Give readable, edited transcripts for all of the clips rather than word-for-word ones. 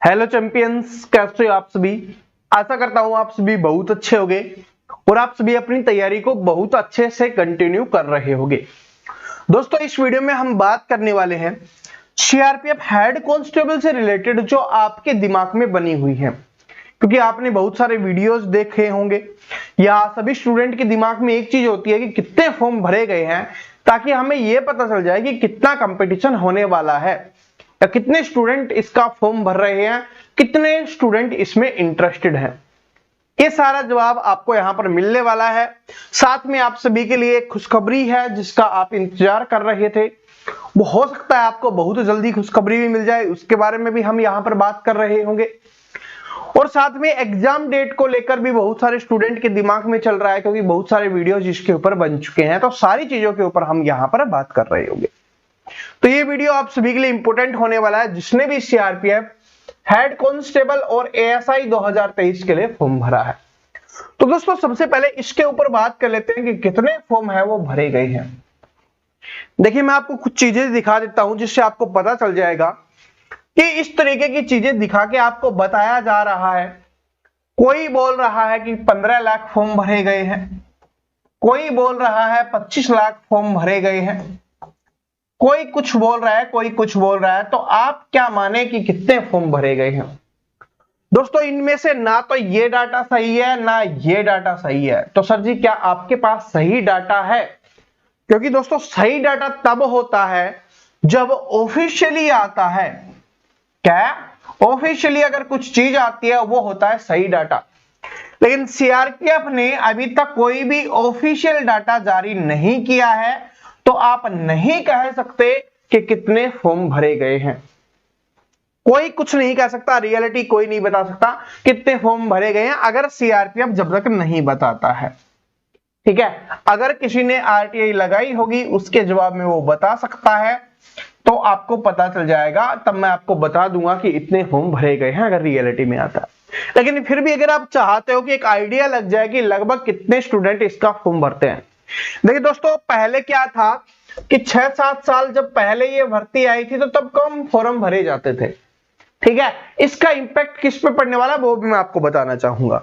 Hello champions, कैसे हो आप सभी। आशा करता हूं आप सभी बहुत अच्छे होंगे और आप सभी अपनी तैयारी को बहुत अच्छे से कंटिन्यू कर रहे होंगे। दोस्तों, इस वीडियो में हम बात करने वाले हैं सीआरपीएफ हेड कांस्टेबल से रिलेटेड जो आपके दिमाग में बनी हुई है, क्योंकि आपने बहुत सारे वीडियोस देखे होंगे या सभी स्टूडेंट के दिमाग में एक चीज होती है कि कितने फॉर्म भरे गए हैं, ताकि हमें यह पता चल जाए कि कितना कंपटीशन होने वाला है या कितने स्टूडेंट इसका फॉर्म भर रहे हैं, कितने स्टूडेंट इसमें इंटरेस्टेड हैं। ये सारा जवाब आपको यहां पर मिलने वाला है। साथ में आप सभी के लिए खुशखबरी है जिसका आप इंतजार कर रहे थे। वो हो सकता है आपको बहुत जल्दी खुशखबरी भी मिल जाए, उसके बारे में भी हम यहां पर बात कर रहे होंगे। और साथ में एग्जाम डेट को लेकर भी बहुत सारे स्टूडेंट के दिमाग में चल रहा है, क्योंकि बहुत सारे वीडियोज इसके ऊपर बन चुके हैं। तो सारी चीजों के ऊपर हम यहां पर बात कर रहे होंगे। तो ये वीडियो आप सभी के लिए इंपॉर्टेंट होने वाला है जिसने भी सीआरपीएफ हेड कांस्टेबल और एएसआई 2023 के लिए फॉर्म भरा है। तो दोस्तों, सबसे पहले इसके ऊपर बात कर लेते हैं कि कितने फॉर्म है वो भरे गए हैं। देखिए, मैं आपको कुछ चीजें दिखा देता हूं जिससे आपको पता चल जाएगा कि इस तरीके की चीजें दिखा के आपको बताया जा रहा है। कोई बोल रहा है कि 15 लाख फॉर्म भरे गए हैं, कोई बोल रहा है 25 लाख फॉर्म भरे गए हैं, कोई कुछ बोल रहा है, कोई कुछ बोल रहा है। तो आप क्या माने कि कितने फॉर्म भरे गए हैं। दोस्तों, इनमें से ना तो ये डाटा सही है ना ये डाटा सही है। तो सर जी, क्या आपके पास सही डाटा है? क्योंकि दोस्तों, सही डाटा तब होता है जब ऑफिशियली आता है। क्या ऑफिशियली अगर कुछ चीज आती है वो होता है सही डाटा। लेकिन सीआरपीएफ ने अभी तक कोई भी ऑफिशियल डाटा जारी नहीं किया है, तो आप नहीं कह सकते कि कितने फॉर्म भरे गए हैं। कोई कुछ नहीं कह सकता, रियलिटी कोई नहीं बता सकता कितने फॉर्म भरे गए हैं अगर सीआरपीएफ जब तक नहीं बताता है। ठीक है, अगर किसी ने आरटीआई लगाई होगी उसके जवाब में वो बता सकता है, तो आपको पता चल जाएगा, तब मैं आपको बता दूंगा कि इतने फॉर्म भरे गए हैं अगर रियलिटी में आता है। लेकिन फिर भी अगर आप चाहते हो कि एक आइडिया लग जाए कि लगभग कितने स्टूडेंट इसका फॉर्म भरते हैं। देखिए दोस्तों, पहले क्या था कि 6-7 साल जब पहले ये भर्ती आई थी तो तब कम फॉर्म भरे जाते थे। ठीक है, इसका इंपैक्ट किस पे पड़ने वाला वो भी मैं आपको बताना चाहूंगा।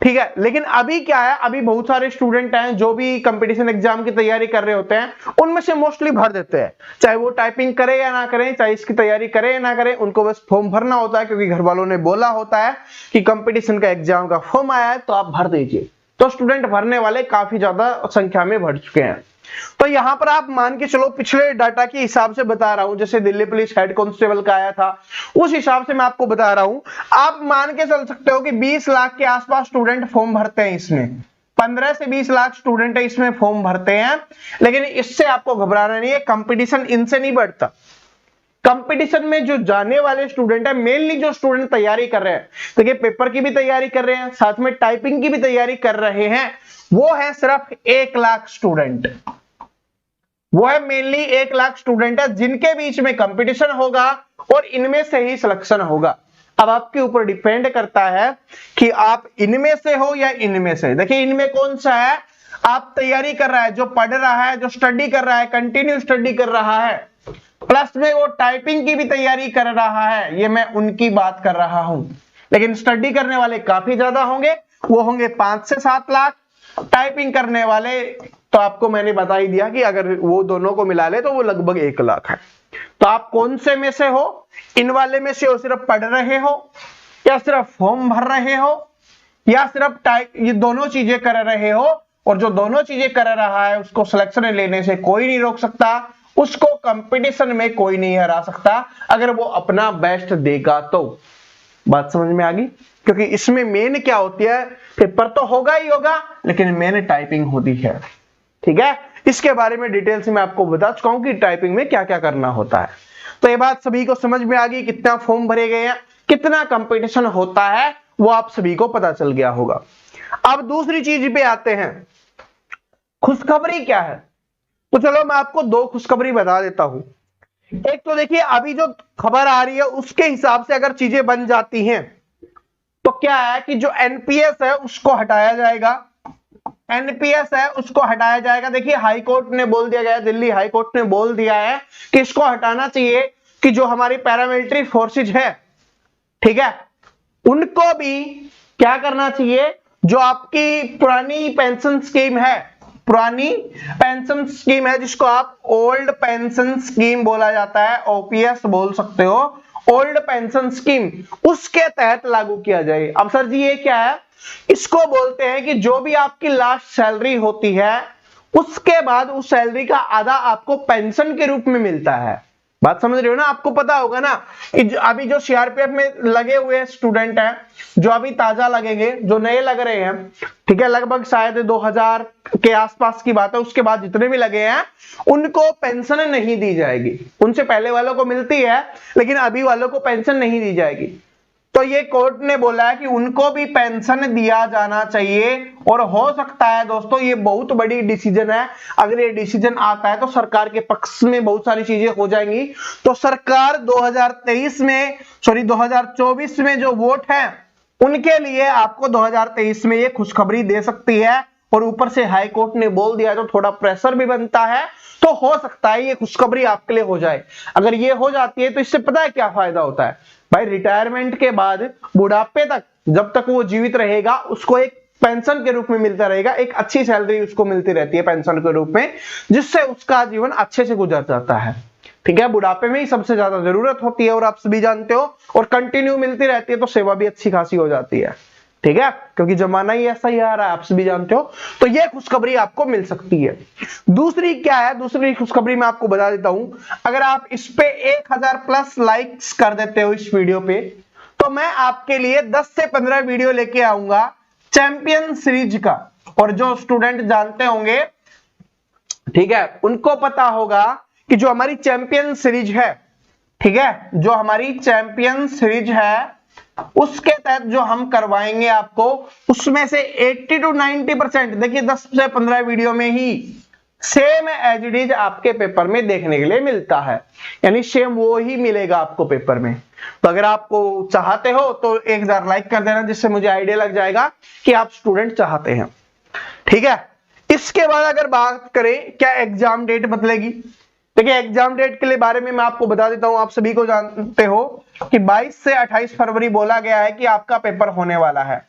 ठीक है, लेकिन अभी क्या है, अभी बहुत सारे स्टूडेंट हैं जो भी कंपटीशन एग्जाम की तैयारी कर रहे होते हैं, उनमें से मोस्टली भर देते हैं। चाहे वो टाइपिंग करे या ना करें, चाहे इसकी तैयारी करे या ना करें, उनको बस फॉर्म भरना होता है, क्योंकि घर वालों ने बोला होता है कि कंपटीशन का एग्जाम का फॉर्म आया है तो आप भर दीजिए। तो स्टूडेंट भरने वाले काफी ज्यादा संख्या में भर चुके हैं। तो यहां पर आप मान के चलो, पिछले डाटा के हिसाब से बता रहा हूं, जैसे दिल्ली पुलिस हेड कांस्टेबल का आया था उस हिसाब से मैं आपको बता रहा हूं। आप मान के चल सकते हो कि 20 लाख के आसपास स्टूडेंट फॉर्म भरते हैं इसमें। 15 से 20 लाख स्टूडेंट इसमें फॉर्म भरते हैं। लेकिन इससे आपको घबराना नहीं है, कंपटीशन इनसे नहीं बढ़ता। कंपटीशन में जो जाने वाले स्टूडेंट है, मेनली जो स्टूडेंट तैयारी कर रहे हैं, देखिए पेपर की भी तैयारी कर रहे हैं, साथ में टाइपिंग की भी तैयारी कर रहे हैं, वो है सिर्फ 1 लाख स्टूडेंट। वो है मेनली 1 लाख स्टूडेंट है जिनके बीच में कंपटीशन होगा और इनमें से ही सिलेक्शन होगा। अब आपके ऊपर डिपेंड करता है कि आप इनमें से हो या इनमें से। देखिए, इनमें कौन सा है, आप तैयारी कर रहा है, जो पढ़ रहा है, जो स्टडी कर रहा है, कंटिन्यू स्टडी कर रहा है, प्लस में वो टाइपिंग की भी तैयारी कर रहा है, ये मैं उनकी बात कर रहा हूं। लेकिन स्टडी करने वाले काफी ज्यादा होंगे, वो होंगे 5 से 7 लाख। टाइपिंग करने वाले तो आपको मैंने बता ही दिया कि अगर वो दोनों को मिला ले तो वो लगभग 1 लाख है। तो आप कौन से में से हो, इन वाले में से हो, सिर्फ पढ़ रहे हो या सिर्फ फॉर्म भर रहे हो या सिर्फ टाइप, ये दोनों चीजें कर रहे हो। और जो दोनों चीजें कर रहा है उसको सिलेक्शन लेने से कोई नहीं रोक सकता, उसको कंपटीशन में कोई नहीं हरा सकता अगर वो अपना बेस्ट देगा तो। बात समझ में आ गई? क्योंकि इसमें मेन क्या होती है, पेपर तो होगा ही होगा, लेकिन मेन टाइपिंग होती है। ठीक है, इसके बारे में डिटेल से मैं आपको बता चुका हूं कि टाइपिंग में क्या क्या करना होता है। तो ये बात सभी को समझ में आ गई, कितना फॉर्म भरे गए हैं, कितना कंपटीशन होता है, वो आप सभी को पता चल गया होगा। अब दूसरी चीज पे आते हैं, खुशखबरी क्या है। तो चलो मैं आपको 2 खुशखबरी बता देता हूं। एक तो देखिए, अभी जो खबर आ रही है उसके हिसाब से अगर चीजें बन जाती हैं तो क्या है कि जो एनपीएस है उसको हटाया जाएगा। एनपीएस है उसको हटाया जाएगा। देखिए, हाई कोर्ट ने बोल दिया गया, दिल्ली हाई कोर्ट ने बोल दिया है कि इसको हटाना चाहिए, कि जो हमारी पैरामिलिट्री फोर्सेज है, ठीक है, उनको भी क्या करना चाहिए, जो आपकी पुरानी पेंशन स्कीम है, पुरानी पेंशन स्कीम है जिसको आप ओल्ड पेंशन स्कीम बोला जाता है, ओपीएस बोल सकते हो, ओल्ड पेंशन स्कीम, उसके तहत लागू किया जाए। अब सर जी ये क्या है, इसको बोलते हैं कि जो भी आपकी लास्ट सैलरी होती है उसके बाद उस सैलरी का आधा आपको पेंशन के रूप में मिलता है। बात समझ रहे हो ना, आपको पता होगा ना कि अभी जो सीआरपीएफ में लगे हुए स्टूडेंट हैं, जो अभी ताजा लगेंगे, जो नए लग रहे हैं, ठीक है, लगभग शायद 2000 के आसपास की बात है, उसके बाद जितने भी लगे हैं उनको पेंशन नहीं दी जाएगी। उनसे पहले वालों को मिलती है लेकिन अभी वालों को पेंशन नहीं दी जाएगी। तो ये कोर्ट ने बोला है कि उनको भी पेंशन दिया जाना चाहिए, और हो सकता है दोस्तों ये बहुत बड़ी डिसीजन है, अगर ये डिसीजन आता है तो सरकार के पक्ष में बहुत सारी चीजें हो जाएंगी। तो सरकार 2024 में जो वोट है उनके लिए आपको 2023 में ये खुशखबरी दे सकती है, और ऊपर से हाई कोर्ट ने बोल दिया तो थोड़ा प्रेशर भी बनता है, तो हो सकता है ये खुशखबरी आपके लिए हो जाए। अगर ये हो जाती है तो इससे पता है क्या फायदा होता है भाई, रिटायरमेंट के बाद बुढ़ापे तक जब तक वो जीवित रहेगा उसको एक पेंशन के रूप में मिलता रहेगा, एक अच्छी सैलरी उसको मिलती रहती है पेंशन के रूप में, जिससे उसका जीवन अच्छे से गुजर जाता है। ठीक है, बुढ़ापे में ही सबसे ज्यादा जरूरत होती है और आप सभी जानते हो, और कंटिन्यू मिलती रहती है तो सेवा भी अच्छी खासी हो जाती है। ठीक है, क्योंकि जमाना ही ऐसा ही आ रहा है, आप सभी जानते हो, तो ये खुशखबरी आपको मिल सकती है। दूसरी क्या है, दूसरी खुशखबरी मैं आपको बता देता हूं, अगर आप इस पे 1000 प्लस लाइक्स कर देते हो इस वीडियो पे, तो मैं आपके लिए 10 से 15 वीडियो लेके आऊंगा चैंपियन सीरीज का। और जो स्टूडेंट जानते होंगे, ठीक है, उनको पता होगा कि जो हमारी चैंपियन सीरीज है, ठीक है, जो हमारी चैंपियन सीरीज है उसके तहत जो हम करवाएंगे आपको, उसमें से 80 to 90%, देखिए 10 से 15 वीडियो में ही सेम एज इट इज आपके पेपर में देखने के लिए मिलता है, यानी सेम वो ही मिलेगा आपको पेपर में। तो अगर आपको चाहते हो तो 1000 लाइक कर देना, जिससे मुझे आइडिया लग जाएगा कि आप स्टूडेंट चाहते हैं। ठीक है, इसके बाद अगर बात करें क्या एग्जाम डेट बदलेगी, देखिए एग्जाम डेट के लिए बारे में मैं आपको बता देता हूं, आप सभी को जानते हो कि 22 से 28 फरवरी बोला गया है कि आपका पेपर होने वाला है,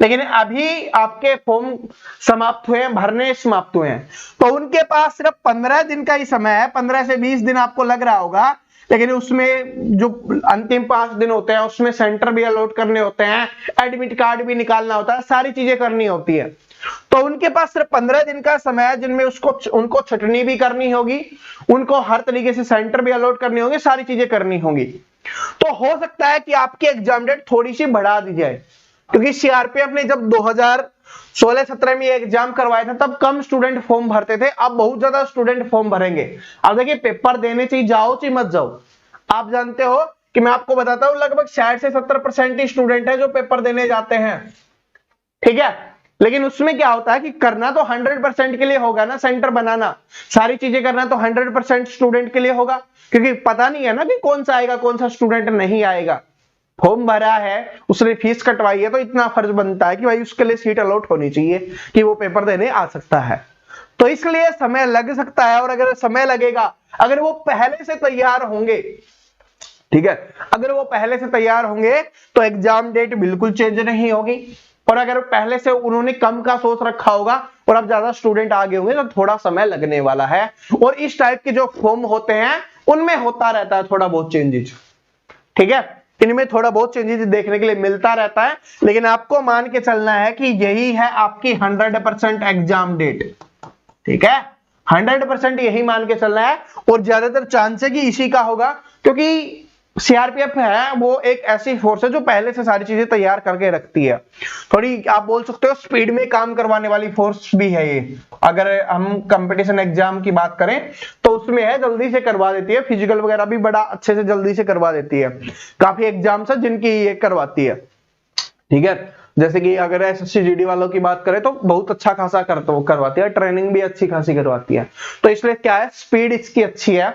लेकिन अभी आपके फॉर्म समाप्त हुए हैं, भरने समाप्त हुए हैं, तो उनके पास सिर्फ 15 दिन का ही समय है। 15 से 20 दिन आपको लग रहा होगा, लेकिन उसमें जो अंतिम 5 दिन होते हैं उसमें सेंटर भी अलॉट करने होते हैं, एडमिट कार्ड भी निकालना होता है, सारी चीजें करनी होती है। तो उनके पास सिर्फ 15 दिन का समय है जिनमें उनको छटनी भी करनी होगी, उनको हर तरीके से सेंटर भी अलॉट करनी होगी, सारी चीजें करनी होगी। तो हो सकता है कि आपकी एग्जाम डेट थोड़ी सी बढ़ा दी जाए, क्योंकि सीआरपीएफ ने जब 2016-17 में एग्जाम करवाया था तब कम स्टूडेंट फॉर्म भरते थे, अब बहुत ज्यादा स्टूडेंट फॉर्म भरेंगे। अब देखिए पेपर देने चाहिए जाओ चाहे मत जाओ, आप जानते हो कि मैं आपको बताता हूं लगभग 60 से 70% ही स्टूडेंट है जो पेपर देने जाते हैं। ठीक है, लेकिन उसमें क्या होता है कि करना तो 100% के लिए होगा ना, सेंटर बनाना, सारी चीजें करना तो 100% स्टूडेंट के लिए होगा, क्योंकि पता नहीं है ना कि कौन सा आएगा कौन सा स्टूडेंट नहीं आएगा। फॉर्म भरा है, उसने फीस कटवाई है, तो इतना फर्ज बनता है कि भाई उसके लिए सीट अलॉट होनी चाहिए कि वो पेपर देने आ सकता है। तो इसलिए समय लग सकता है, और अगर समय लगेगा, अगर वो पहले से तैयार होंगे, ठीक है, अगर वो पहले से तैयार होंगे तो एग्जाम डेट बिल्कुल चेंज नहीं होगी, और अगर पहले से उन्होंने कम का सोच रखा होगा और अब ज्यादा स्टूडेंट आगे होंगे तो थोड़ा समय लगने वाला है। और इस टाइप के जो फॉर्म होते हैं उनमें होता रहता है थोड़ा बहुत चेंजेस, ठीक है, इनमें थोड़ा बहुत चेंजेस देखने के लिए मिलता रहता है, लेकिन आपको मान के चलना है कि यही है आपकी 100% एग्जाम डेट। ठीक है, 100% यही मान के चलना है, और ज्यादातर चांस है कि इसी का होगा, क्योंकि सीआरपीएफ है वो एक ऐसी फोर्स है जो पहले से सारी चीजें तैयार करके रखती है, थोड़ी आप बोल सकते हो स्पीड में काम करवाने वाली फोर्स भी है ये। अगर हम कंपटीशन एग्जाम की बात करें तो उसमें है जल्दी से करवा देती है, फिजिकल वगैरह भी बड़ा अच्छे से जल्दी से करवा देती है, काफी एग्जाम्स है जिनकी ये करवाती है। ठीक है, जैसे कि अगर एसएससी जीडी वालों की बात करें तो बहुत अच्छा खासा करवाती है, ट्रेनिंग भी अच्छी खासी करवाती है, तो इसलिए क्या है स्पीड इसकी अच्छी है।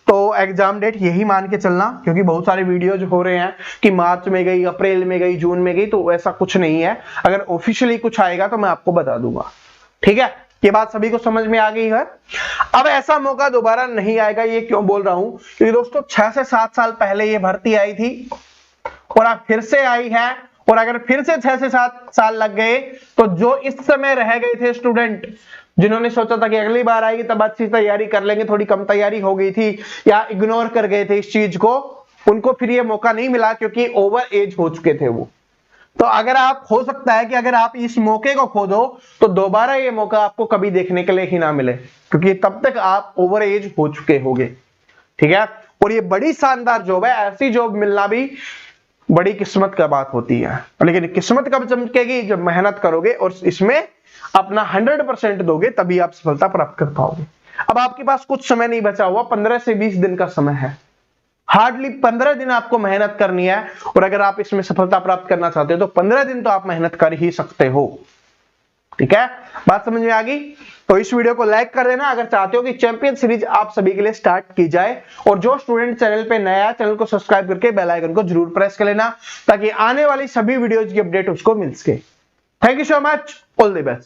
तो एग्जाम डेट यही मान के चलना, क्योंकि बहुत सारे वीडियोज हो रहे हैं कि मार्च में गई, अप्रैल में गई, जून में गई, तो ऐसा कुछ नहीं है। अगर ऑफिशियली कुछ आएगा तो मैं आपको बता दूंगा। ठीक है, ये बात सभी को समझ में आ गई है। अब ऐसा मौका दोबारा नहीं आएगा, ये क्यों बोल रहा हूं, क्योंकि दोस्तों 6 से 7 साल पहले ये भर्ती आई थी और आप फिर से आई है, और अगर फिर से 6 से 7 साल लग गए तो जो इस समय रह गए थे स्टूडेंट, जिन्होंने सोचा था कि अगली बार आएगी तब अच्छी तैयारी कर लेंगे, थोड़ी कम तैयारी हो गई थी या इग्नोर कर गए थे इस चीज को, उनको फिर ये मौका नहीं मिला क्योंकि ओवर एज हो चुके थे वो। तो अगर आप, हो सकता है कि अगर आप इस मौके को खो दो तो दोबारा ये मौका आपको कभी देखने के लिए ही ना मिले, क्योंकि तब तक आप ओवर एज हो चुके होंगे। ठीक है, और ये बड़ी शानदार जॉब है, ऐसी जॉब मिलना भी बड़ी किस्मत का बात होती है। लेकिन किस्मत कब चमकेगी? जब मेहनत करोगे और इसमें अपना 100% दोगे, तभी आप सफलता प्राप्त कर पाओगे। अब आपके पास कुछ समय नहीं बचा हुआ, 15 से 20 दिन का समय है, हार्डली 15 दिन आपको मेहनत करनी है, और अगर आप इसमें सफलता प्राप्त करना चाहते हो तो 15 दिन तो आप मेहनत कर ही सकते हो। ठीक है, बात समझ में आ गई? तो इस वीडियो को लाइक कर देना अगर चाहते हो कि चैंपियन सीरीज आप सभी के लिए स्टार्ट की जाए, और जो स्टूडेंट चैनल पे नया है चैनल को सब्सक्राइब करके बेल आइकन को जरूर प्रेस कर लेना ताकि आने वाली सभी वीडियोज की अपडेट उसको मिल सके। Thank you so much, all the best.